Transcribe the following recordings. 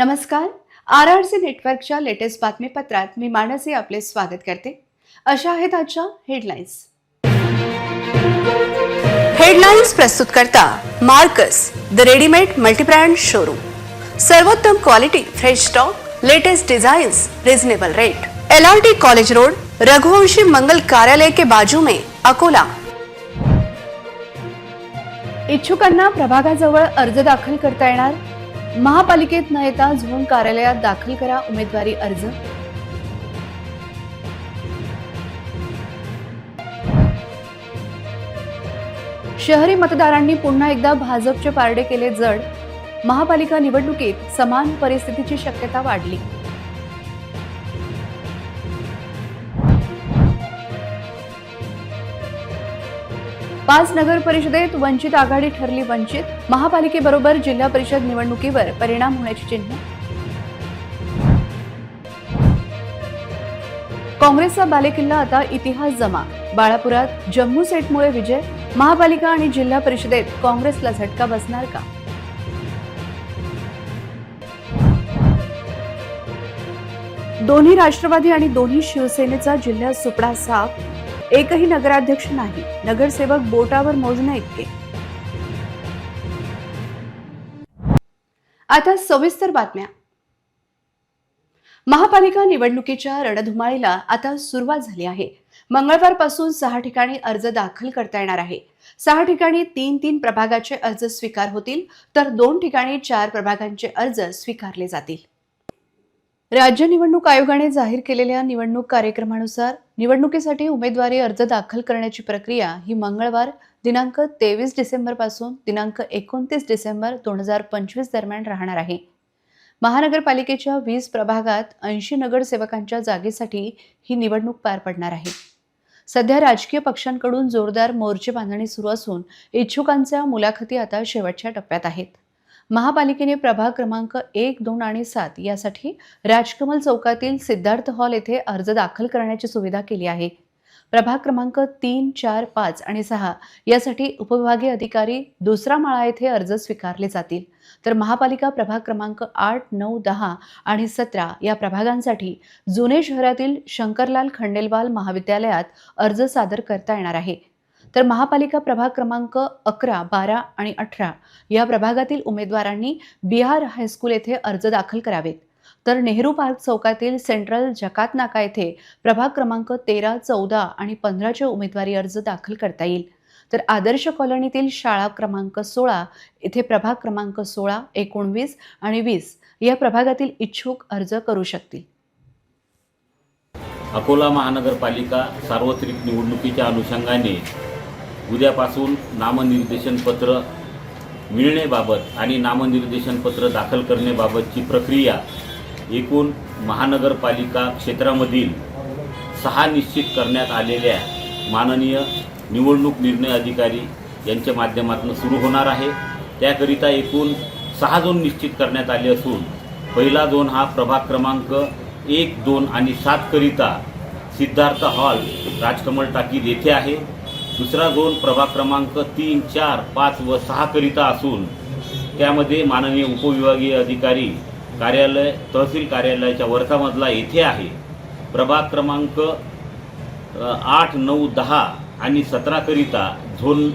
नमस्कार. RRC नेटवर्कच्या latest बातमीपत्रात मी मानसी आपले स्वागत करते. अशा आहेत आजच्या हेडलाईन्स. हेडलाईन्स प्रस्तुत करता Marcus the readymade multibrand showroom. सर्वोत्तम quality, fresh stock, latest designs, reasonable rate. LRT college road, Raghuvanshi Mangal Karyalay के बाजू में, अकोला. इच्छुकांना प्रभागाजवळ अर्ज दाखल करता येणार. महापालिकेत न येता झोन कार्यालयात दाखल करा उमेदवारी अर्ज. शहरी मतदारांनी पुन्हा एकदा भाजपचे पारडे केले जड. महापालिका निवडणुकीत समान परिस्थितीची शक्यता वाढली. पाच नगर परिषदेत वंचित आघाडी ठरली वंचित. महापालिकेबरोबर जिल्हा परिषद निवडणुकीवर परिणाम होण्याची चिन्ह. काँग्रेसचा बालेकिल्ला आता इतिहास जमा. बाळापुरात जम्मू सेटमुळे विजय. महापालिका आणि जिल्हा परिषदेत काँग्रेसला झटका बसणार का? दोन्ही राष्ट्रवादी आणि दोन्ही शिवसेनेचा जिल्ह्यात सुपडा साफ. एकही नगराध्यक्ष नाही. नगरसेवक बोटावर मोजण्या इतके. आता सविस्तर बातम्या. महापालिका निवडणुकीच्या रणधुमाळीला आता सुरुवात झाली आहे. मंगळवारपासून 6 ठिकाणी अर्ज दाखल करता येणार आहे. 6 ठिकाणी 3 प्रभागाचे अर्ज स्वीकार होतील, तर 2 ठिकाणी 4 प्रभागांचे अर्ज स्वीकारले जातील. राज्य निवडणूक आयोगाने जाहीर केलेल्या निवडणूक कार्यक्रमानुसार निवडणुकीसाठी उमेदवारी अर्ज दाखल करण्याची प्रक्रिया ही मंगळवार दिनांक 23 डिसेंबर पासून दिनांक 29 डिसेंबर 2025 दरम्यान राहणार आहे. महानगरपालिकेच्या 20 प्रभागात 80 नगरसेवकांच्या जागेसाठी ही निवडणूक पार पडणार आहे. सध्या राजकीय पक्षांकडून जोरदार मोर्चे बांधणी सुरू असून इच्छुकांच्या मुलाखती आता शेवटच्या टप्प्यात आहेत. महापालिकेने प्रभाग क्रमांक 1, 2 आणि 7 यासाठी राजकमल चौकातील सिद्धार्थ हॉल येथे अर्ज दाखल करण्याची सुविधा केली आहे. प्रभाग क्रमांक 3, 4, 5 आणि 6 यासाठी उपविभागीय अधिकारी दुसरा माळा येथे अर्ज स्वीकारले जातील, तर महापालिका प्रभाग क्रमांक 8, 9, 10 आणि 17 या प्रभागांसाठी जुने शहरातील शंकरलाल खंडेलवाल महाविद्यालयात अर्ज सादर करता येणार आहे. तर महापालिका प्रभाग क्रमांक 11, 12 आणि 18 या प्रभागातील उमेदवारांनी बिहार हायस्कूल येथे अर्ज दाखल करावेत. तर नेहरू पार्क चौकातील सेंट्रल जकात नाका येथे प्रभाग क्रमांक 13, 14 आणि 15चे उमेदवारी अर्ज दाखल करता येईल. तर आदर्श कॉलनीतील शाळा क्रमांक 16 येथे प्रभाग क्रमांक 16, 19 आणि 20 या प्रभागातील इच्छुक अर्ज करू शकतील. अकोला महानगरपालिका सार्वत्रिक निवडणुकीच्या अनुषंगाने उद्यापासून नामनिर्देशन पत्र मिळण्याबाबत आणि नामनिर्देशन पत्र दाखल करण्याबाबतची प्रक्रिया एकूण महानगरपालिका क्षेत्रामधील 6 निश्चित करण्यात आलेल्या माननीय निवडणूक निर्णय अधिकारी यांच्या माध्यमातून सुरू होणार आहे. त्याकरिता एकूण 6 झोन निश्चित करण्यात आले असून पहिला झोन हा प्रभाग क्रमांक 1, 2 आणि 7 करिता सिद्धार्थ हॉल राजकमल टाकीज येथे आहे. दुसरा झोन प्रभाग क्रमांक 3, 4, 5 व 6 करिता असून त्यामध्ये माननीय उपविभागीय अधिकारी कार्यालय तहसील कार्यालयाच्या वरचा मजला येथे आहे. प्रभाग क्रमांक 8, 9, 10 आणि 17 करिता झोन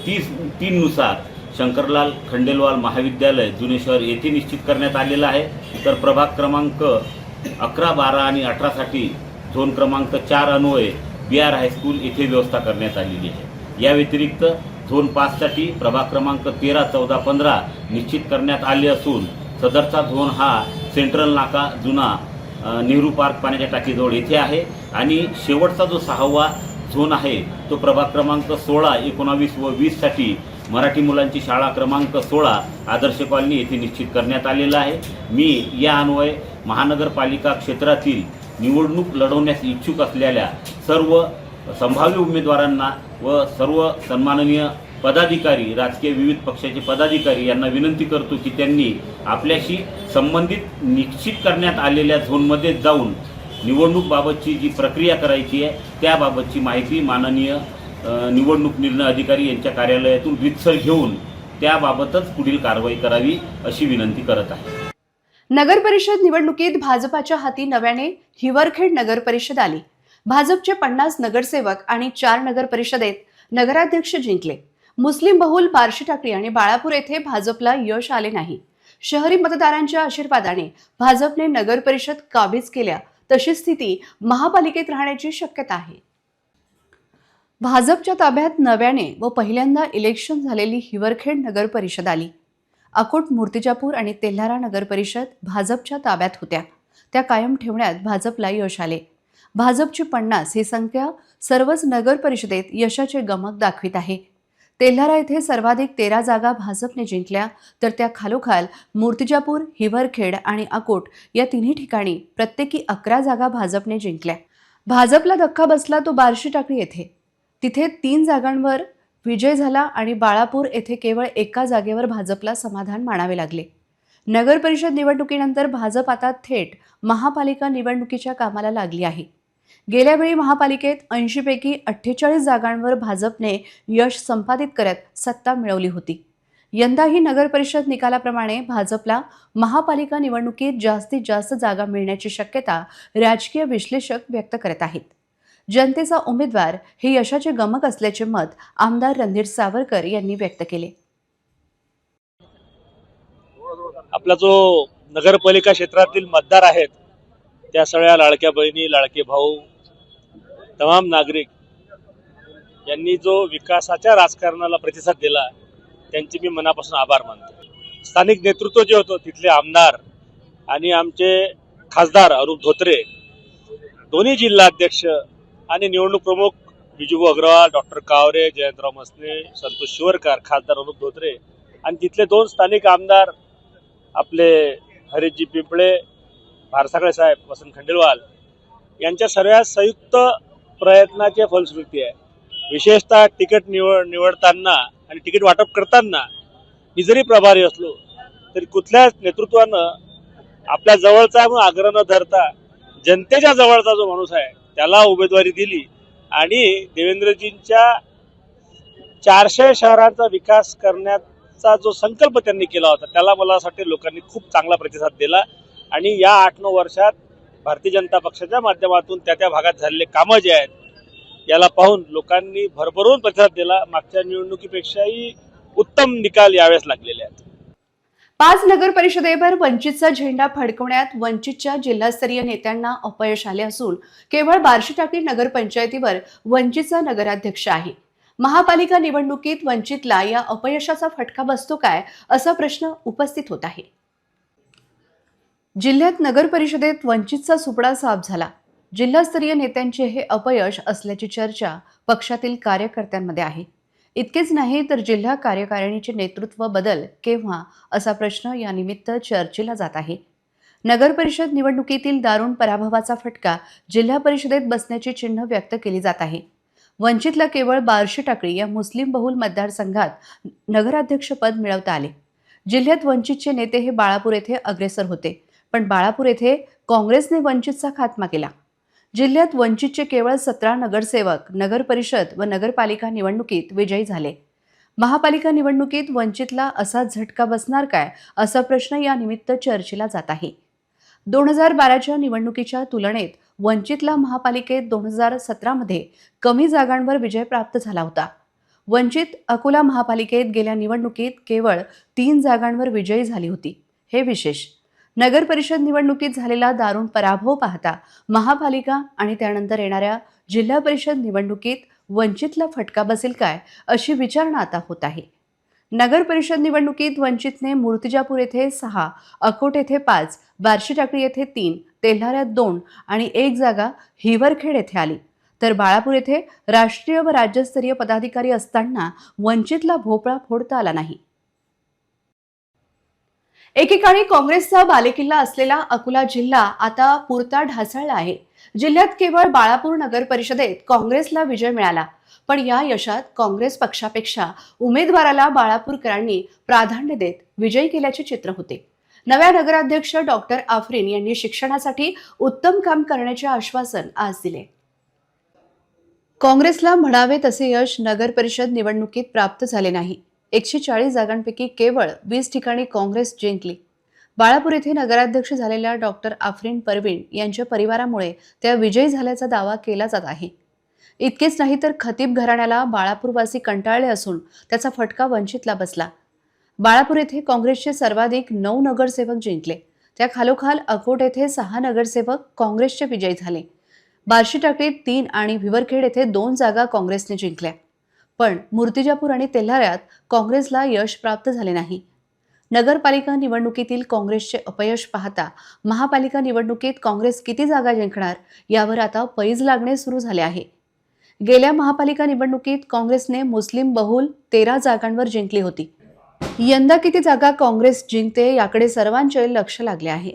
3 नुसार शंकरलाल खंडेलवाल महाविद्यालय जुने शहर येथे निश्चित करण्यात आलेलं आहे. तर प्रभाग क्रमांक 11, 12 आणि 18 साठी झोन क्रमांक 4 अन्वये बिहार हायस्कूल येथे व्यवस्था करण्यात आलेली आहे. या व्यतिरिक्त झोन 5 साठी प्रभाग क्रमांक 13, 14, 15 निश्चित करण्यात आले असून सदरचा झोन हा सेंट्रल नाका जुना नेहरू पार्क पाण्याच्या टाकीजवळ येथे आहे. आणि शेवटचा जो 6वा झोन आहे तो प्रभाग क्रमांक 16, 19 व 20 साठी मराठी मुलांची शाळा क्रमांक 16 आदर्श कॉलनी येथे निश्चित करण्यात आलेला आहे. मी या अन्वये महानगरपालिका क्षेत्रातील निवडणूक लढवण्यास इच्छुक असलेल्या सर्व संभाव्य उमेदवारांना व सर्व सन्माननीय पदाधिकारी, राजकीय विविध पक्षाचे पदाधिकारी यांना विनंती करतो की त्यांनी आपल्याशी संबंधित निश्चित करण्यात आलेल्या झोनमध्ये जाऊन निवडणूकबाबतची जी प्रक्रिया करायची आहे त्याबाबतची माहिती माननीय निवडणूक निर्णय अधिकारी यांच्या कार्यालयातून रितसर घेऊन त्याबाबतच पुढील कारवाई करावी अशी विनंती करत आहे. नगर परिषद निवडणुकीत भाजपाच्या हाती नव्याने हिवरखेड नगर परिषद आली. भाजपचे 50 नगरसेवक आणि 4 नगर परिषदेत नगराध्यक्ष जिंकले. मुस्लिम बहुल बार्शी टाकळी आणि बाळापूर येथे भाजपला यश आले नाही. शहरी मतदारांच्या आशीर्वादाने भाजपने नगर परिषद काबीज केल्या, तशी स्थिती महापालिकेत राहण्याची शक्यता आहे. भाजपच्या ताब्यात नव्याने व पहिल्यांदा इलेक्शन झालेली हिवरखेड नगर परिषद आली. अकोट, मूर्तिजापूर आणि तेल्हारा नगर परिषद भाजपच्या ताब्यात होत्या. त्या कायम ठेवण्यात भाजपला यश आले. भाजपची 50 ही संख्या सर्वच नगर परिषदेत यशाचे गमक दाखवित आहे. तेल्हारा येथे सर्वाधिक 13 जागा भाजपने जिंकल्या, तर त्या खालोखाल मूर्तिजापूर, हिवरखेड आणि अकोट या तिन्ही ठिकाणी प्रत्येकी 11 जागा भाजपने जिंकल्या. भाजपला धक्का बसला तो बार्शी टाकळी येथे. तिथे 3 जागांवर विजय झाला आणि बाळापूर येथे केवळ एका जागेवर भाजपला समाधान मानावे लागले. नगर परिषद निवडणुकीनंतर भाजप आता थेट महापालिका निवडणुकीच्या कामाला लागली आहे. गेल्या वेळी महापालिकेत 80 पैकी 48 जागांवर भाजपने यश संपादित करत सत्ता मिळवली होती. यंदाही नगर परिषद निकालाप्रमाणे भाजपला महापालिका निवडणुकीत जास्तीत जास्त जागा मिळण्याची शक्यता राजकीय विश्लेषक व्यक्त करत आहेत. जनतेचा उमेदवार हे यशाचे गमक असल्याचे मत आमदार रणधीर सावरकर यांनी व्यक्त केले. आपला जो नगरपालिका क्षेत्रातील मतदार आहेत, त्या सगळ्या लाडक्या बहिणी, लाडके भाऊ, तमाम नागरिक यांनी जो विकासाच्या राजकारणाला प्रतिसाद दिला, त्यांचे मी मनापासून आभार मानतो. स्थानिक नेतृत्व जे होतं, तिथले आमदार आणि आमचे खासदार अरूप धोत्रे, दोन्ही जिल्हाध्यक्ष आणि निवडणूक प्रमुख विजूभाऊ अग्रवाल, डॉक्टर कावरे, जयंतराव मसने, संतोष शिवरकर, खासदार अरूप धोत्रे आणि तिथले 2 स्थानिक आमदार आपले हरीशजी पिंपळे, भारसागळे साहेब, वसंत खंडेलवाल यांच्या सर्व संयुक्त प्रयत्नाचे फलश्रुती आहे. विशेषतः तिकीट निवडताना आणि तिकीट वाटप करताना मी जरी प्रभारी असलो तरी कुठल्याच नेतृत्वानं आपल्या जवळचा म्हणून आग्रह न धरता जनतेच्या जवळचा जो माणूस आहे त्याला उमेदवारी दिली आणि देवेंद्रजींच्या 400 शहरांचा विकास करण्याचा जो संकल्प त्यांनी केला होता त्याला मला असं वाटतं लोकांनी खूप चांगला प्रतिसाद दिला. आणि या 8-9 वर्षात भारतीय जनता पक्षाच्या माध्यमातून त्या भागात झालेले कामं जे आहेत याला पाहून लोकांनी भरभरून प्रतिसाद दिला. मागच्या निवडणुकीपेक्षाही उत्तम निकाल यावेळेस लागलेले आहेत. 5 नगर परिषदेवर वंचितचा झेंडा फडकवण्यात वंचितच्या जिल्हास्तरीय नेत्यांना अपयश आले असून केवळ बार्शी टाकळी नगरपंचायतीवर वंचितचा नगराध्यक्ष आहे. महापालिका निवडणुकीत वंचितला या अपयशाचा फटका बसतो काय, असा प्रश्न उपस्थित होत आहे. जिल्ह्यात नगर परिषदेत वंचितचा सुपडा साफ झाला. जिल्हास्तरीय नेत्यांचे हे अपयश असल्याची चर्चा पक्षातील कार्यकर्त्यांमध्ये आहे. इतकेच नाही तर जिल्हा कार्यकारिणीचे नेतृत्व बदल केव्हा, असा प्रश्न या निमित्त चर्चेला जात आहे. नगर परिषद निवडणुकीतील दारुण पराभवाचा फटका जिल्हा परिषदेत बसण्याची चिन्ह व्यक्त केली जात आहे. वंचितला केवळ बार्शी टाकळी या मुस्लिम बहुल मतदारसंघात नगराध्यक्षपद मिळवता आले. जिल्ह्यात वंचितचे नेते हे बाळापूर येथे अग्रेसर होते, पण बाळापूर येथे काँग्रेसने वंचितचा खात्मा केला. जिल्ह्यात वंचितचे केवळ 17 नगरसेवक नगर परिषद व नगरपालिका निवडणुकीत विजयी झाले. महापालिका निवडणुकीत वंचितला असा झटका बसणार काय, असा प्रश्न या निमित्त चर्चेला जात आहे. 2012च्या निवडणुकीच्या तुलनेत वंचितला महापालिकेत 2017 मध्ये कमी जागांवर विजय प्राप्त झाला होता. वंचित अकोला महापालिकेत गेल्या निवडणुकीत केवळ 3 जागांवर विजयी झाली होती. हे विशेष. नगर परिषद निवडणुकीत झालेला दारुण पराभव पाहता महापालिका आणि त्यानंतर येणाऱ्या जिल्हा परिषद निवडणुकीत वंचितला फटका बसेल काय, अशी विचारणा आता होत आहे. नगर परिषद निवडणुकीत वंचितने मूर्तिजापूर येथे 6, अकोट येथे 5, बार्शी टाकळी येथे 3, तेल्हाऱ्यात 2 आणि 1 जागा हिवरखेड येथे आली. तर बाळापूर येथे राष्ट्रीय व राज्यस्तरीय पदाधिकारी असताना वंचितला भोपळा फोडता आला नाही. एकेकाळी काँग्रेसचा बालेकिल्ला असलेला अकोला जिल्हा आता पुरता ढासळला आहे. जिल्ह्यात केवळ बाळापूर नगर परिषदेत काँग्रेसला विजय मिळाला, पण या यशात काँग्रेस पक्षापेक्षा उमेदवाराला बाळापूरकरांनी प्राधान्य देत विजयी केल्याचे चित्र होते. नव्या नगराध्यक्ष डॉक्टर आफरीन यांनी शिक्षणासाठी उत्तम काम करण्याचे आश्वासन आज दिले. काँग्रेसला म्हणावे तसे यश नगर परिषद निवडणुकीत प्राप्त झाले नाही. 140 जागांपैकी केवळ 20 ठिकाणी काँग्रेस जिंकली. बाळापूर येथे नगराध्यक्ष झालेल्या डॉक्टर आफरीन परवीन यांच्या परिवारामुळे त्या विजयी झाल्याचा दावा केला जात आहे. इतकेच नाही तर खतीब घराण्याला बाळापूरवासी कंटाळले असून त्याचा फटका वंचितला बसला. बाळापूर येथे काँग्रेसचे सर्वाधिक 9 नगरसेवक जिंकले. त्या खालोखाल अकोट येथे 6 नगरसेवक काँग्रेसचे विजयी झाले. बार्शी टाकळीत 3 आणि भिवरखेड येथे 2 जागा काँग्रेसने जिंकल्या. पण मूर्तिजापूर आणि तेल्हाऱ्यात काँग्रेसला यश प्राप्त झाले नाही. नगरपालिका निवडणुकीतील काँग्रेसचे अपयश पाहता महापालिका निवडणुकीत काँग्रेस किती जागा जिंकणार यावर आता पैज लागणे सुरू झाले आहे. गेल्या महापालिका निवडणुकीत काँग्रेसने मुस्लिम बहुल 13 जागांवर जिंकली होती. यंदा किती जागा काँग्रेस जिंकते याकडे सर्वांचे लक्ष लागले आहे.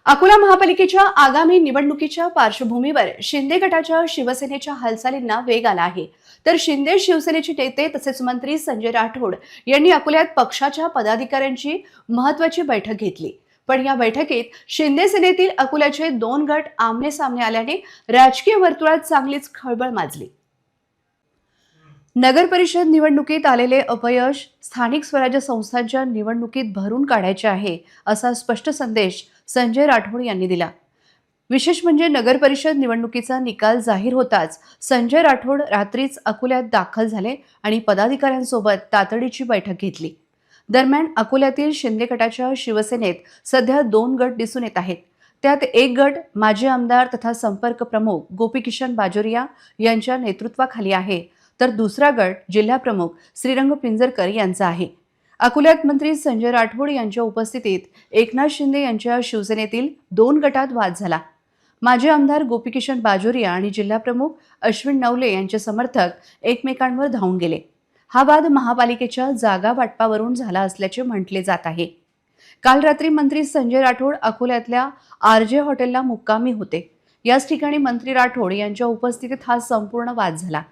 अकोला महापालिकेच्या आगामी निवडणुकीच्या पार्श्वभूमीवर शिंदे गटाच्या शिवसेनेच्या हालचालींना वेग आला आहे. तर शिंदे शिवसेनेचे नेते तसेच मंत्री संजय राठोड यांनी अकोल्यात पक्षाच्या पदाधिकाऱ्यांची महत्त्वाची बैठक घेतली. पण या बैठकीत शिंदे सेनेतील अकोल्याचे 2 गट आमने सामने आल्याने राजकीय वर्तुळात चांगलीच खळबळ माजली. नगर परिषद निवडणुकीत आलेले अपयश स्थानिक स्वराज्य संस्थांच्या निवडणुकीत भरून काढायचे आहे असा स्पष्ट संदेश संजय राठोड यांनी दिला. विशेष म्हणजे नगर परिषद निवडणुकीचा निकाल जाहीर होताच संजय राठोड रात्रीच अकोल्यात दाखल झाले आणि पदाधिकाऱ्यांसोबत तातडीची बैठक घेतली. दरम्यान अकोल्यातील शिंदे गटाच्या शिवसेनेत सध्या 2 गट दिसून येत आहेत. त्यात एक गट माजी आमदार तथा संपर्क प्रमुख गोपीकिशन बाजोरिया यांच्या नेतृत्वाखाली आहे, तर दुसरा गट जिल्हा प्रमुख श्रीरंग पिंजरकर यांचा आहे. अकोल्यात मंत्री संजय राठोड यांच्या उपस्थितीत एकनाथ शिंदे यांच्या शिवसेनेतील 2 गटात वाद झाला. माजी आमदार गोपीकिशन बाजोरिया आणि जिल्हा प्रमुख अश्विन नवले यांचे समर्थक एकमेकांवर धावून गेले. हा वाद महापालिकेच्या जागा वाटपावरून झाला असल्याचे म्हटले जात आहे. काल रात्री मंत्री संजय राठोड अकोल्यातल्या RJ हॉटेलला मुक्कामी होते. याच ठिकाणी मंत्री राठोड यांच्या उपस्थितीत हा संपूर्ण वाद झाला.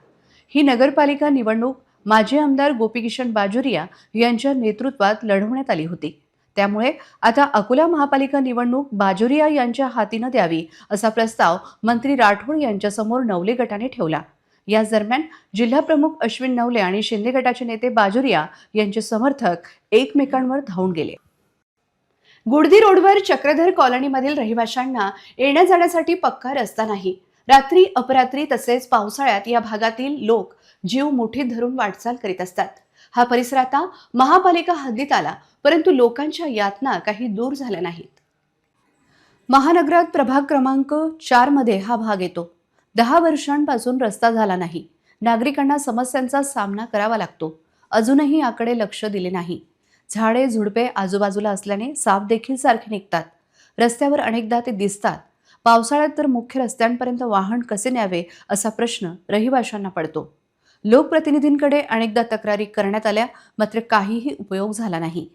ही नगरपालिका निवडणूक माजी आमदार गोपीकिशन बाजोरिया यांच्या नेतृत्वात लढवण्यात आली होती. त्यामुळे आता अकोला महापालिका निवडणूक बाजोरिया यांच्या हाती न द्यावी असा प्रस्ताव मंत्री राठोड यांच्यासमोर नवले गटाने ठेवला. याच दरम्यान जिल्हा प्रमुख अश्विन नवले आणि शिंदे गटाचे नेते बाजोरिया यांचे समर्थक एकमेकांवर धावून गेले. गुडदी रोडवर चक्रधर कॉलनीमधील रहिवाशांना येण्या जाण्यासाठी पक्का रस्ता नाही. रात्री अपरात्री तसेच पावसाळ्यात या भागातील लोक जीव मुठीत धरून वाटचाल करीत असतात. हा परिसर आता महापालिका हद्दीत आला, परंतु लोकांच्या यातना काही दूर झाल्या नाहीत. महानगरात प्रभाग क्रमांक 4 मध्ये हा भाग येतो. 10 वर्षांपासून रस्ता झाला नाही. नागरिकांना समस्यांचा सामना करावा लागतो. अजूनही याकडे लक्ष दिले नाही. झाडे झुडपे आजूबाजूला असल्याने साप देखील सारखे निघतात. रस्त्यावर अनेकदा ते दिसतात. पावसाळ्यात तर मुख्य रस्त्यांपर्यंत वाहन कसे न्यावे असा प्रश्न रहिवाशांना पडतो. लोकप्रतिनिधींकडे अनेकदा तक्रारी करण्यात आल्या, मात्र काहीही उपयोग झाला नाही.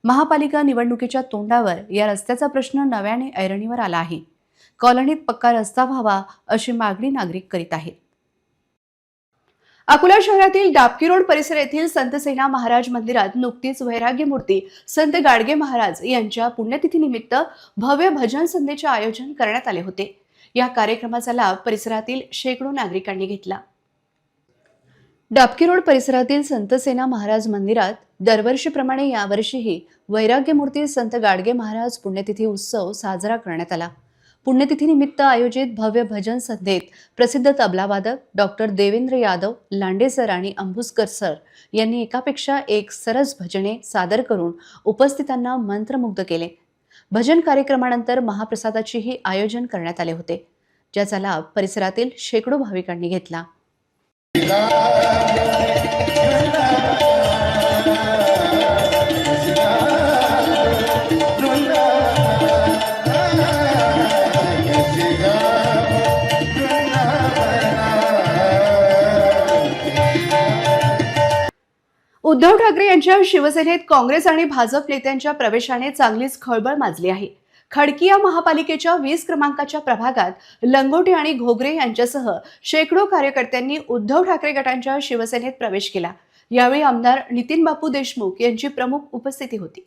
महापालिका निवडणुकीच्या तोंडावर या रस्त्याचा प्रश्न नव्याने ऐरणीवर आला आहे. कॉलनीत पक्का रस्ता व्हावा अशी मागणी नागरिक करीत आहेत. अकोला शहरातील डाबकी रोड परिसर येथील संत सेना महाराज मंदिरात नुकतीच वैराग्य मूर्ती संत गाडगे महाराज यांच्या पुण्यतिथीनिमित्त भव्य भजन संध्येचे आयोजन करण्यात आले होते. या कार्यक्रमाचा लाभ परिसरातील शेकडो नागरिकांनी घेतला. डाबकी रोड परिसरातील संत सेना महाराज मंदिरात दरवर्षीप्रमाणे यावर्षीही वैराग्य मूर्ती संत गाडगे महाराज पुण्यतिथी उत्सव साजरा करण्यात आला. पुण्यतिथीनिमित्त आयोजित भव्य भजन संध्येत प्रसिद्ध तबलावादक डॉक्टर देवेंद्र यादव, लांडे सर आणि अंबुसकर सर यांनी एकापेक्षा एक सरस भजने सादर करून उपस्थितांना मंत्रमुग्ध केले. भजन कार्यक्रमानंतर महाप्रसादाचेही आयोजन करण्यात आले होते, ज्याचा लाभ परिसरातील शेकडो भाविकांनी घेतला. उद्धव ठाकरे यांच्या शिवसेनेत काँग्रेस आणि भाजप नेत्यांच्या प्रवेशाने चांगलीच खळबळ माजली आहे. खडकी या महापालिकेच्या 20 क्रमांकाच्या प्रभागात लंगोटे आणि घोगरे यांच्यासह शेकडो कार्यकर्त्यांनी उद्धव ठाकरे गटांच्या शिवसेनेत प्रवेश केला. यावेळी आमदार नितीन बापू देशमुख यांची प्रमुख उपस्थिती होती.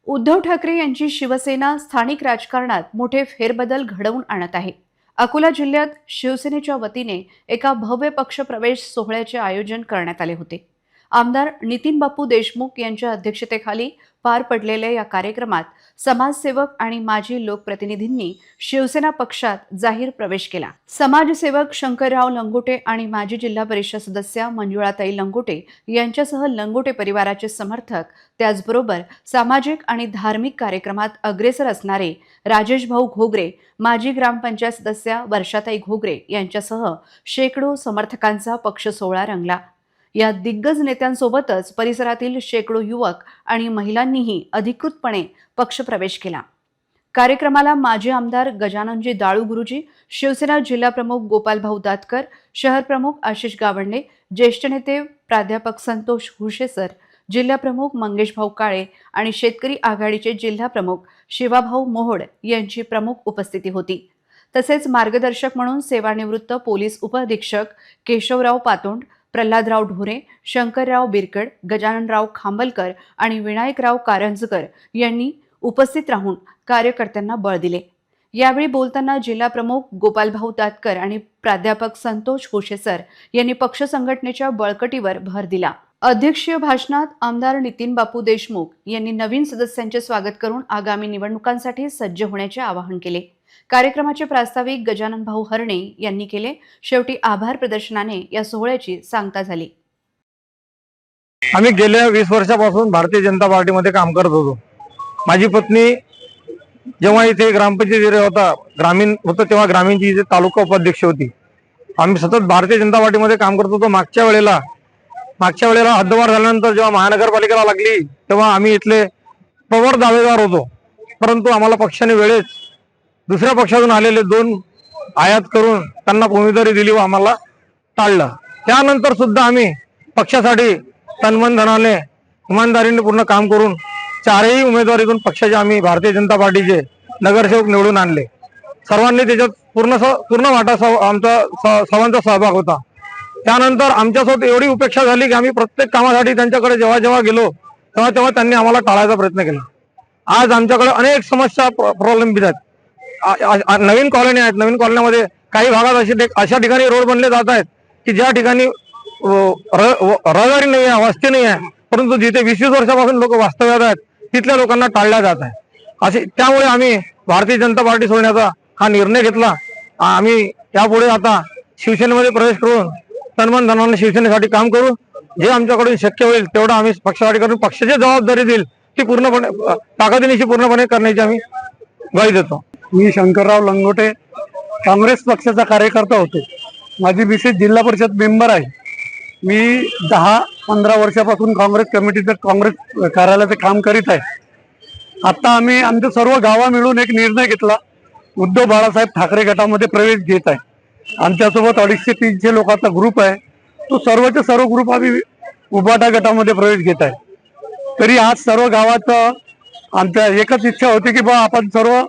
उद्धव ठाकरे यांची शिवसेना स्थानिक राजकारणात मोठे फेरबदल घडवून आणत आहे. अकोला जिल्ह्यात शिवसेनेच्या वतीने एका भव्य पक्षप्रवेश सोहळ्याचे आयोजन करण्यात आले होते. आमदार नितीन बापू देशमुख यांच्या अध्यक्षतेखाली पार पडलेल्या या कार्यक्रमात समाजसेवक आणि माजी लोकप्रतिनिधींनी शिवसेना पक्षात जाहीर प्रवेश केला. समाजसेवक शंकरराव लंगोटे आणि माजी जिल्हा परिषद सदस्या मंजुळाताई लंगोटे यांच्यासह लंगोटे परिवाराचे समर्थक, त्याचबरोबर सामाजिक आणि धार्मिक कार्यक्रमात अग्रेसर असणारे राजेश भाऊ घोगरे, माजी ग्रामपंचायत सदस्या वर्षाताई घोगरे यांच्यासह शेकडो समर्थकांचा पक्ष सोहळा रंगला. या दिग्गज नेत्यांसोबतच परिसरातील शेकडो युवक आणि महिलांनीही अधिकृतपणे पक्षप्रवेश केला. कार्यक्रमाला माजी आमदार गजाननजी दाळू गुरुजी, शिवसेना जिल्हा प्रमुख गोपालभाऊ दातकर, शहर प्रमुख आशिष गावंडे, ज्येष्ठ नेते प्राध्यापक संतोष हुशेसर, जिल्हा प्रमुख मंगेशभाऊ काळे आणि शेतकरी आघाडीचे जिल्हा प्रमुख शिवाभाऊ मोहोड यांची प्रमुख उपस्थिती होती. तसेच मार्गदर्शक म्हणून सेवानिवृत्त पोलीस उपअधीक्षक केशवराव पातोंड, प्रल्हादराव ढोरे, शंकरराव बिरकड, गजाननराव खांबलकर आणि विनायकराव कारंजकर यांनी उपस्थित राहून कार्यकर्त्यांना बळ दिले. यावेळी बोलताना जिल्हा प्रमुख गोपालभाऊ दातकर आणि प्राध्यापक संतोष हुशेसर यांनी पक्ष संघटनेच्या बळकटीवर भर दिला. अध्यक्षीय भाषणात आमदार नितीन बापू देशमुख यांनी नवीन सदस्यांचे स्वागत करून आगामी निवडणुकांसाठी सज्ज होण्याचे आवाहन केले. कार्यक्रमाचे प्रास्ताविक गजानन भाऊ हरणे यांनी केले. शेवटी आभार प्रदर्शनाने या सोहळ्याची सांगता झाली. आम्ही गेल्या 20 वर्षापासून भारतीय जनता पार्टीमध्ये काम करत होतो. माझी पत्नी जेव्हा इथे ग्रामपंचायत एरिया होता, ग्रामीण होतं, तेव्हा ग्रामीणची इथे तालुका उपाध्यक्ष होती. आम्ही सतत भारतीय जनता पार्टीमध्ये काम करत होतो. मागच्या वेळेला हद्दवाढ झाल्यानंतर जेव्हा महानगरपालिकेला लागली तेव्हा आम्ही इथले प्रवर दावेदार होतो. परंतु आम्हाला पक्षाने वेळेस दुसऱ्या पक्षातून आलेले 2 आयात करून त्यांना उमेदवारी दिली व आम्हाला टाळलं. त्यानंतर सुद्धा आम्ही पक्षासाठी तनमन धनाने इमानदारीने पूर्ण काम करून 4ही उमेदवारीतून पक्षाचे आम्ही भारतीय जनता पार्टीचे नगरसेवक निवडून आणले. सर्वांनी त्याच्यात पूर्ण वाटा आमचा सर्वांचा सहभाग होता. त्यानंतर आमच्यासोबत एवढी उपेक्षा झाली की आम्ही प्रत्येक कामासाठी त्यांच्याकडे जेव्हा गेलो तेव्हा त्यांनी आम्हाला टाळायचा प्रयत्न केला. आज आमच्याकडे अनेक समस्या प्रलंबित आहेत. नवीन कॉलनी आहेत. नवीन कॉलनीमध्ये काही भागात अशा ठिकाणी रोड बनले जात आहेत की ज्या ठिकाणी रहदारी नाही आहे, वस्ती नाही आहे, परंतु जिथे 20 वर्षापासून लोक वास्तव्यात आहेत तिथल्या लोकांना टाळल्या जात आहे. त्यामुळे आम्ही भारतीय जनता पार्टी सोडण्याचा हा निर्णय घेतला. आम्ही यापुढे आता शिवसेनेमध्ये प्रवेश करून तनमन धनाने शिवसेनेसाठी काम करू. जे आमच्याकडून शक्य होईल तेवढं आम्ही पक्षासाठी करून पक्षाची जबाबदारी देईल ती पूर्णपणे ताकदीनिशी पूर्णपणे करण्याची आम्ही ग्वाही देतो. मी शंकरराव लंगोटे, काँग्रेस पक्षाचा कार्यकर्ता होतो. माझी मिसेस जिल्हा परिषद मेंबर आहे. मी 10-15 वर्षापासून काँग्रेस कमिटीचं काँग्रेस कार्यालयाचं काम करीत आहे. आता आम्ही आमच्या सर्व गावा मिळून एक निर्णय घेतला, उद्धव बाळासाहेब ठाकरे गटामध्ये प्रवेश घेत आहे. आमच्यासोबत 250-300 लोकांचा ग्रुप आहे. तो सर्वचे सर्व ग्रुप आम्ही उभाटा गटामध्ये प्रवेश घेत आहे. तरी आज सर्व गावाचं आमच्या एकच इच्छा होती की बा आपण सर्व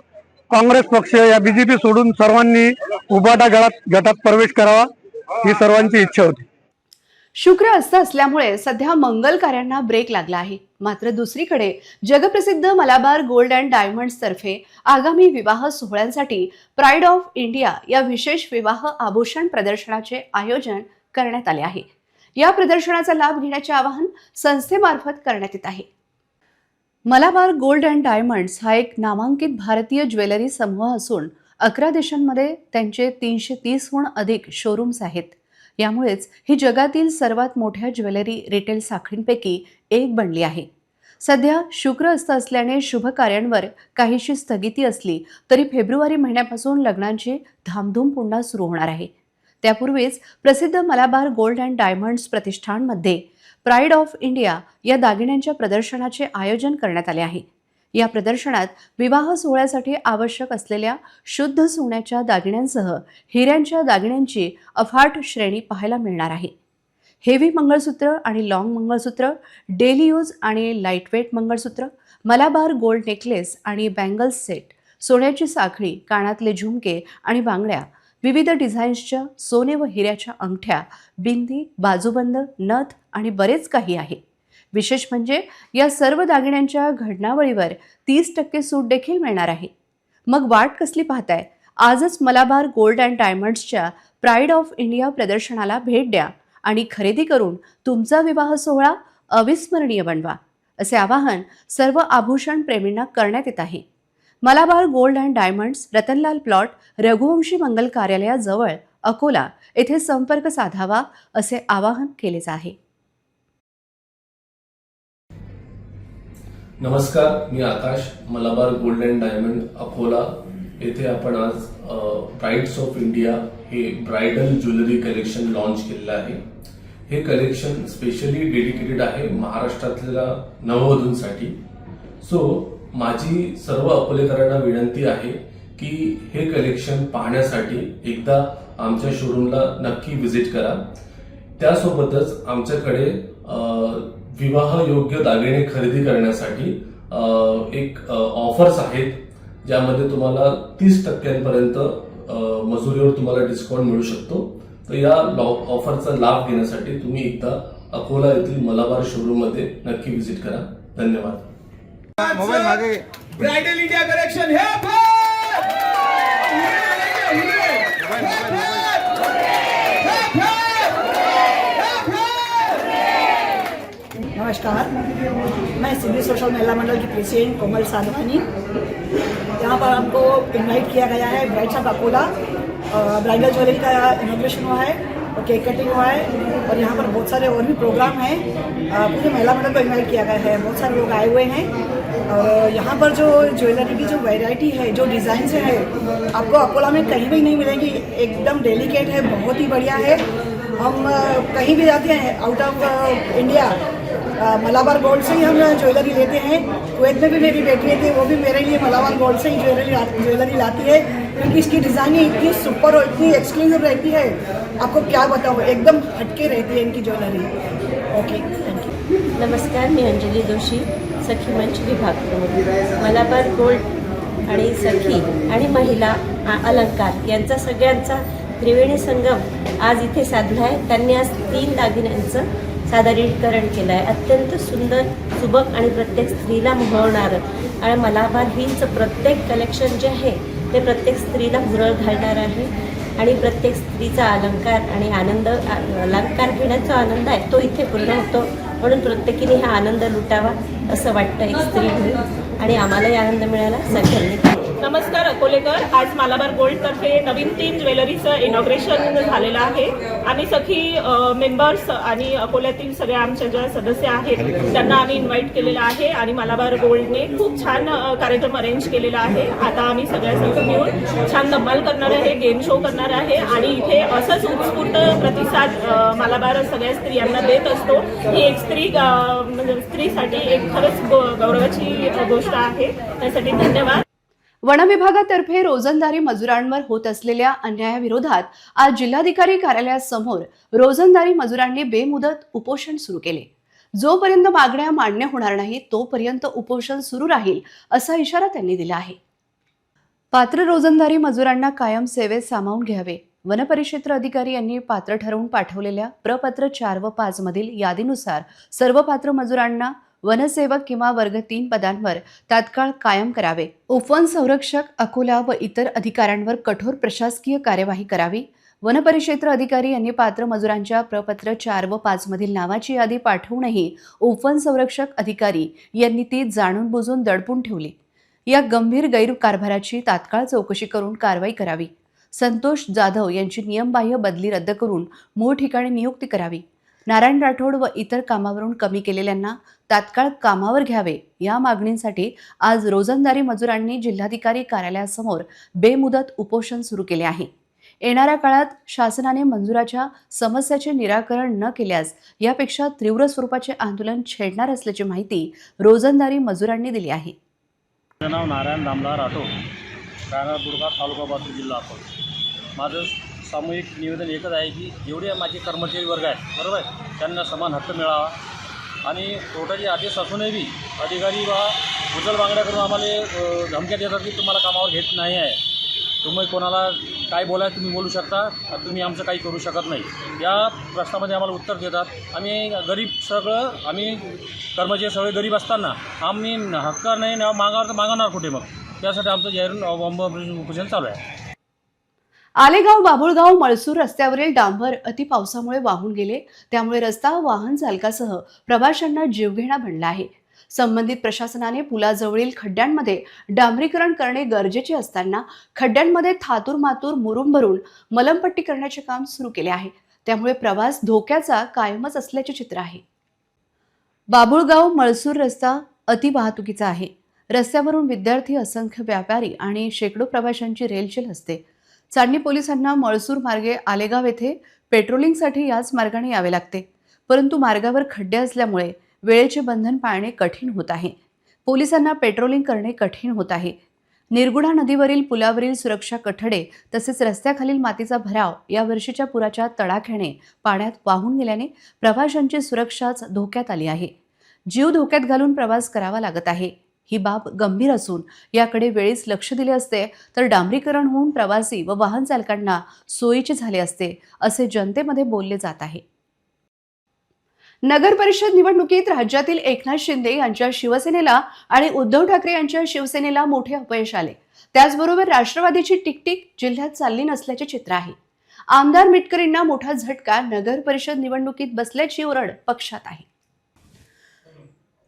काँग्रेस पक्ष या बीजेपी सोडून सर्वांनी उभाटा गटात प्रवेश करावा, ही सर्वांची इच्छा होती. शुक्र अस्त असल्यामुळे सध्या मंगल कार्यांना ब्रेक लागला आहे. मात्र दुसरीकडे जगप्रसिद्ध मलाबार गोल्ड अँड डायमंड्स तर्फे आगामी विवाह सोहळ्यांसाठी प्राईड ऑफ इंडिया या विशेष विवाह आभूषण प्रदर्शनाचे आयोजन करण्यात आले आहे. या प्रदर्शनाचा लाभ घेण्याचे आवाहन संस्थेमार्फत करण्यात येत आहे. मलाबार गोल्ड अँड डायमंड्स हा एक नामांकित भारतीय ज्वेलरी समूह असून 11 देशांमध्ये त्यांचे 330हून अधिक शोरूम्स आहेत. यामुळेच ही जगातील सर्वात मोठ्या ज्वेलरी रिटेल साखळींपैकी एक बनली आहे. सध्या शुक्र अस्त असल्याने शुभ कार्यांवर काहीशी स्थगिती असली तरी फेब्रुवारी महिन्यापासून लग्नांची धामधूम पुन्हा सुरू होणार आहे. त्यापूर्वीच प्रसिद्ध मलाबार गोल्ड अँड डायमंड्स प्रतिष्ठानमध्ये प्राईड ऑफ इंडिया या दागिन्यांच्या प्रदर्शनाचे आयोजन करण्यात आले आहे. या प्रदर्शनात विवाह सोहळ्यासाठी आवश्यक असलेल्या शुद्ध सोन्याच्या दागिन्यांसह हिऱ्यांच्या दागिन्यांची अफाट श्रेणी पाहायला मिळणार आहे. हेवी मंगळसूत्र आणि लॉंग मंगळसूत्र, डेली यूज आणि लाईटवेट मंगळसूत्र, मलाबार गोल्ड नेकलेस आणि बँगल्स सेट, सोन्याची साखळी, कानातले झुमके आणि बांगड्या, विविध डिझाईन्सच्या सोने व हिऱ्याच्या अंगठ्या, बिंदी, बाजूबंद, नथ आणि बरेच काही आहे. विशेष म्हणजे या सर्व दागिन्यांच्या घडणावळीवर 30% सूट देखील मिळणार आहे. मग वाट कसली पाहताय? आजच मलाबार गोल्ड अँड डायमंड्सच्या प्राईड ऑफ इंडिया प्रदर्शनाला भेट द्या आणि खरेदी करून तुमचा विवाह सोहळा अविस्मरणीय बनवा. असे आवाहन सर्व आभूषण प्रेमींना करण्यात येत आहे. Malabar gold and diamonds, Ratanlal plot, Raghuvanshi Mangal कार्यालयाजवळ अकोला येथे संपर्क साधावा असे आवाहन केलेच आहे. नमस्कार, मी Akash. Malabar gold and diamond Akola येथे आपण आज ब्राइड्स ऑफ इंडिया हे ब्रायडल ज्वेलरी कलेक्शन लॉन्च केलेलं आहे. हे कलेक्शन स्पेशली डेडिकेटेड आहे महाराष्ट्रातल्या नववधूंसाठी. सो माझी सर्व अकोलेकरांना विनंती आहे की हे कलेक्शन पाहण्यासाठी एकदा आमच्या शोरूमला नक्की व्हिजिट करा. त्यासोबतच आमच्याकडे विवाह योग्य दागिने खरेदी करण्यासाठी एक ऑफर्स आहेत, ज्यामध्ये तुम्हाला 30% मजुरीवर तुम्हाला डिस्काउंट मिळू शकतो. तर या ऑफरचा लाभ घेण्यासाठी तुम्ही एकदा अकोला येथील मलाबार शोरूम मध्ये नक्की व्हिजिट करा. धन्यवाद. ब्राइडल इंडिया कलेक्शन है नमस्कार, मैं सिविल सोशल महिला मंडल की प्रेसिडेंट कोमल साधवानी. यहाँ पर हमको इनवाइट किया गया है brides of Akola. Bridal jewellery का इनॉग्रेशन हुआ है और केक कटिंग हुआ है और यहाँ पर बहुत सारे और भी प्रोग्राम हैं. पूरे महिला मंडल को इनवाइट किया गया है. बहुत सारे लोग आए हुए हैं और यहाँ पर जो ज्वेलरी की जो वैरायटी है, जो डिज़ाइन है, आपको अकोला में कहीं भी नहीं मिलेंगी. एकदम डेलिकेट है, बहुत ही बढ़िया है. हम कहीं भी जाते हैं out of India, Malabar Gold से ही हम ज्वेलरी लेते हैं. कुवैत में भी मेरी बेटी है, वो भी मेरे लिए मलाबार गोल्ड से ही ज्वेलरी लाती है, क्योंकि इसकी डिज़ाइनिंग इतनी सुपर और इतनी एक्सक्लूसिव रहती है, आपको क्या बताऊँ, एकदम हटके रहती है इनकी ज्वेलरी. Okay, thank you. नमस्कार, मी अंजली जोशी, सखी मंच विभाग प्रमुख. मलाबार गोल्ड आणि सखी आणि महिला अलंकार यांचा सगळ्यांचा त्रिवेणी संगम आज इथे साधला आहे. त्यांनी आज 3 दागिन्यांचं सादरीकरण केलं आहे. अत्यंत सुंदर, सुबक आणि प्रत्येक स्त्रीला मोहवणारं आणि मलाबार हिचं प्रत्येक कलेक्शन जे आहे ते प्रत्येक स्त्रीला भुरळ घालणार आहे आणि प्रत्येक स्त्रीचा अलंकार आणि आनंद, अलंकार घेण्याचा आनंद आहे तो इथे पूर्ण होतो. म्हणून प्रत्येकीने हा आनंद लुटावा असं वाटतं एक स्त्री म्हणून, आणि आम्हालाही आनंद मिळाला सगळ्यांनी. नमस्कार अकोलेकर, आज मलाबार गोल्डतर्फे नवीन 3 ज्वेलरीचं इनॉग्रेशन झालेलं आहे. आम्ही सखी मेंबर्स आणि अकोल्यातील सगळ्या आमच्या ज्या सदस्य आहेत त्यांना आम्ही इन्व्हाइट केलेलं आहे आणि मलाबार गोल्डने खूप छान कार्यक्रम अरेंज केलेला आहे. आता आम्ही सगळ्या संघ मिळून छान धमाल करणार आहे, गेम शो करणार आहे आणि इथे असंच उत्स्फूर्त प्रतिसाद मलाबार सगळ्या स्त्रियांना देत असतो. ही एक म्हणजे स्त्रीसाठी एक खरंच गौरवाची गोष्ट आहे. त्यासाठी धन्यवाद. वनविभागातर्फे रोजंदारी मजुरांवर होत असलेल्या अन्यायाविरोधात आज जिल्हाधिकारी कार्यालयासमोर रोजंदारी मजुरांनी बेमुदत उपोषण सुरू केले. जोपर्यंत मागण्या मान्य होणार नाही तोपर्यंत उपोषण सुरू राहील असा इशारा त्यांनी दिला आहे. पात्र रोजंदारी मजुरांना कायम सेवेत सामावून घ्यावे. वनपरिक्षेत्र अधिकारी यांनी पात्र ठरवून पाठवलेल्या प्रपत्र 4 व 5 मधील यादीनुसार सर्व पात्र मजुरांना वनसेवक किंवा वर्ग 3 पदांवर तात्काळ कायम करावे. उपवन संरक्षक अकोला व इतर अधिकाऱ्यांवर कठोर प्रशासकीय कार्यवाही करावी. वनपरिक्षेत्र अधिकारी यांनी पात्र मजुरांच्या प्रपत्र 4 व 5 मधील नावाची यादी पाठवूनही उपवन संरक्षक अधिकारी यांनी ती जाणून बुजून दडपून ठेवली. या गंभीर गैरकारभाराची तात्काळ चौकशी करून कारवाई करावी. संतोष जाधव यांची नियमबाह्य बदली रद्द करून मूळ ठिकाणी नियुक्ती करावी. नारायण राठोड व इतर कामावरून कमी केलेल्यांना तात्काळ कामावर घ्यावे. या मागणींसाठी आज रोजंदारी मजुरांनी जिल्हाधिकारी कार्यालयासमोर बेमुदत उपोषण सुरू केले आहे. येणाऱ्या काळात शासनाने मंजुराच्या समस्याचे निराकरण न केल्यास यापेक्षा तीव्र स्वरूपाचे आंदोलन छेडणार असल्याची माहिती रोजंदारी मजुरांनी दिली आहे. माझं नाव नारायण दामदार राठोड, राहणार बुडगा, तालुका पातूर, जिल्हा अकोला. माझं सामूहिक निवेदन एकच आहे की जेवढे माझे कर्मचारी वर्ग आहेत, बरोबर आहे, त्यांना समान हक्क मिळावा. आणि कोर्टाचे आदेश असूनही बी अधिकारी वा उचल मागण्या करून आम्हाला धमक्या देतात की तुम्हाला कामावर घेत नाही आहे, तुम्ही कोणाला काय बोलाय तुम्ही बोलू शकता, तुम्ही आमचं काही करू शकत नाही. या प्रश्नामध्ये आम्हाला उत्तर देतात. आम्ही गरीब, सगळं आम्ही कर्मचारी सगळे गरीब असताना आम्ही हक्क नाही मागावर तर मागणार कुठे? मग त्यासाठी आमचं जाहीर उपोषण चालू आहे. आलेगाव बाबुळगाव मळसूर रस्त्यावरील डांबर अति पावसामुळे वाहून गेले. त्यामुळे रस्ता वाहन चालकासह प्रवाशांना जीवघेणा बनला आहे. संबंधित प्रशासनाने पुलाजवळील खड्ड्यांमध्ये डांबरीकरण करणे गरजेचे असताना खड्ड्यांमध्ये थातूरमातूर मुरुम भरून मलमपट्टी करण्याचे काम सुरू केले आहे. त्यामुळे प्रवास धोक्याचा कायमच असल्याचे चित्र आहे. बाबुळगाव मळसूर रस्ता अतिवाहतुकीचा आहे. रस्त्यावरून विद्यार्थी, असंख्य व्यापारी आणि शेकडो प्रवाशांची रेलचेल असते. चांदणी पोलिसांना मळसूर मार्गे आलेगाव येथे पेट्रोलिंगसाठी याच मार्गाने यावे लागते. परंतु मार्गावर खड्डे असल्यामुळे वेळेचे बंधन पाळणे कठीण होत आहे. पोलिसांना पेट्रोलिंग करणे कठीण होत आहे. निर्गुणा नदीवरील पुलावरील सुरक्षा कठडे तसेच रस्त्याखालील मातीचा भराव या वर्षीच्या पुराच्या तडाख्याने पाण्यात वाहून गेल्याने प्रवाशांची सुरक्षाच धोक्यात आली आहे. जीव धोक्यात घालून प्रवास करावा लागत आहे. ही बाब गंभीर असून याकडे वेळीच लक्ष दिले असते तर डांबरीकरण होऊन प्रवासी व वाहन चालकांना सोयीचे झाले असते, असे जनतेमध्ये बोलले जात आहे. नगर परिषद निवडणुकीत राज्यातील एकनाथ शिंदे यांच्या शिवसेनेला आणि उद्धव ठाकरे यांच्या शिवसेनेला मोठे अपयश आले. त्याचबरोबर राष्ट्रवादीची टिकटिक जिल्ह्यात चालली नसल्याचे चित्र आहे. आमदार मिटकरींना मोठा झटका नगर परिषद निवडणुकीत बसल्याची ओरड पक्षात आहे.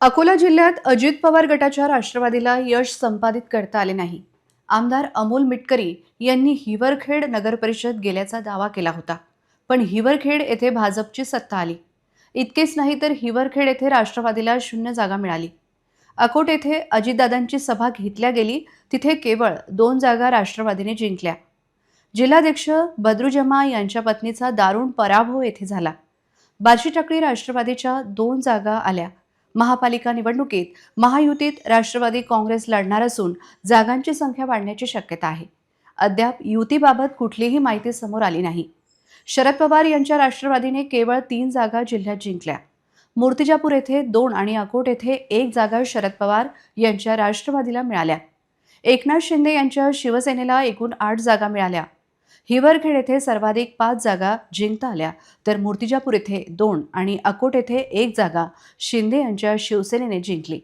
अकोला जिल्ह्यात अजित पवार गटाच्या राष्ट्रवादीला यश संपादित करता आले नाही. आमदार अमोल मिटकरी यांनी हिवरखेड नगर परिषद गेल्याचा दावा केला होता, पण हिवरखेड येथे भाजपची सत्ता आली. इतकेच नाही तर हिवरखेड येथे राष्ट्रवादीला 0 जागा मिळाली. अकोट येथे अजितदादांची सभा घेतल्या गेली, तिथे केवळ 2 जागा राष्ट्रवादीने जिंकल्या. जिल्हाध्यक्ष बद्रुजमा यांच्या पत्नीचा दारुण पराभव येथे झाला. बाजीटाकळी राष्ट्रवादीच्या 2 जागा आल्या. महापालिका निवडणुकीत महायुतीत राष्ट्रवादी काँग्रेस लढणार असून जागांची संख्या वाढण्याची शक्यता आहे. अद्याप युतीबाबत कुठलीही माहिती समोर आली नाही. शरद पवार यांच्या राष्ट्रवादीने केवळ 3 जागा जिल्ह्यात जिंकल्या. मूर्तिजापूर येथे 2 आणि अकोट येथे 1 जागा शरद पवार यांच्या राष्ट्रवादीला मिळाल्या. एकनाथ शिंदे यांच्या शिवसेनेला एकूण 8 जागा मिळाल्या. हिवरखेड येथे सर्वाधिक 5 जागा जिंकता आल्या, तर मूर्तिजापूर येथे 2 आणि अकोट येथे 1 जागा शिंदे यांच्या शिवसेनेने जिंकली.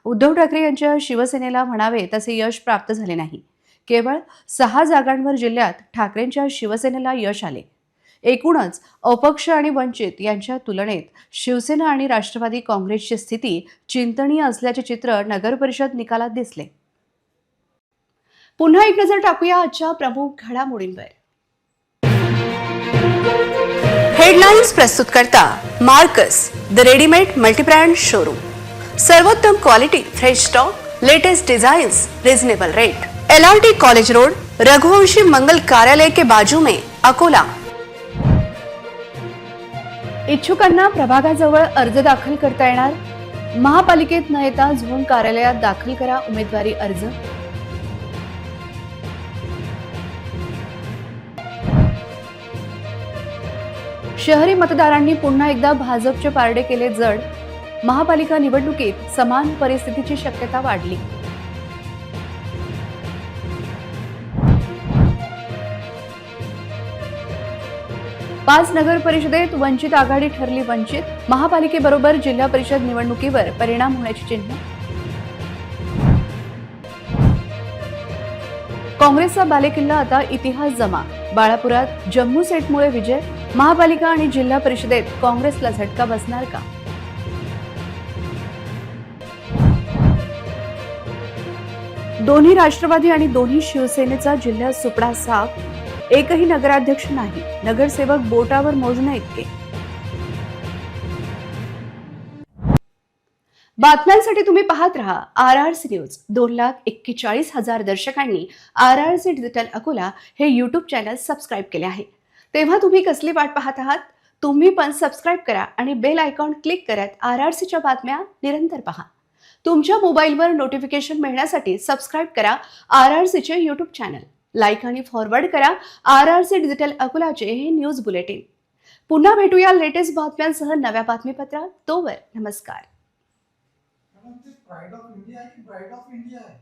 उद्धव ठाकरे यांच्या शिवसेनेला म्हणावे तसे यश प्राप्त झाले नाही. केवळ 6 जागांवर जिल्ह्यात ठाकरेंच्या शिवसेनेला यश आले. एकूणच अपक्ष आणि वंचित यांच्या तुलनेत शिवसेना आणि राष्ट्रवादी काँग्रेसची स्थिती चिंतनीय असल्याचे चित्र नगर परिषद निकालात दिसले. पुन्हा एक नजर टाकूया आजच्या प्रमुख घडामोडींवर. हेडलाईन्स प्रस्तुत करता Marcus the readymade multibrand showroom. सर्वोत्तम quality, fresh stock, latest designs, reasonable rate. LRT college road, Raghuvanshi Mangal Karyalay के बाजू में, अकोला. इच्छुकांना प्रभागाजवळ अर्ज दाखल करता येणार. महापालिकेत न येता झोन कार्यालयात दाखल करा उमेदवारी अर्ज. शहरी मतदारांनी पुन्हा एकदा भाजपचे पारडे केले जड. महापालिका निवडणुकीत समान परिस्थितीची शक्यता वाढली. पाच नगर परिषदेत वंचित आघाडी ठरली वंचित. महापालिकेबरोबर जिल्हा परिषद निवडणुकीवर परिणाम होण्याची चिन्ह. काँग्रेसचा बालेकिल्ला आता इतिहास जमा. बाळापुरात जम्मू सेटमुळे विजय. महापालिका आणि जिल्हा परिषदेत काँग्रेसला झटका बसणार का? दोन्ही राष्ट्रवादी आणि दोन्ही शिवसेनेचा जिल्ह्यात सुपडा साफ. एकही नगराध्यक्ष नाही. नगरसेवक बोटावर मोजणे इतके. बातम्यांसाठी तुम्ही पाहत रहा RRC news. 2,41,000 दर्शकांनी RRC digital Akola हे यूट्यूब चॅनल सबस्क्राईब केले आहे. तेव्हा तुम्ही कसली वाट पाहत आहात? तुम्ही पण सबस्क्राईब करा आणि बेल आयकॉन क्लिक करत RRCच्या बातम्या निरंतर पहा. तुमच्या मोबाईलवर नोटिफिकेशन मिळण्यासाठी सबस्क्राईब करा RRCचे यूट्यूब चॅनल. लाईक आणि फॉरवर्ड करा RRC डिजिटल अकोलाचे हे न्यूज बुलेटिन. पुन्हा भेटूया लेटेस्ट बातम्यांसह नव्या बातमीपत्रात. तोवर नमस्कार. प्राइड ऑफ इंडिया की ब्राइड ऑफ इंडिया है?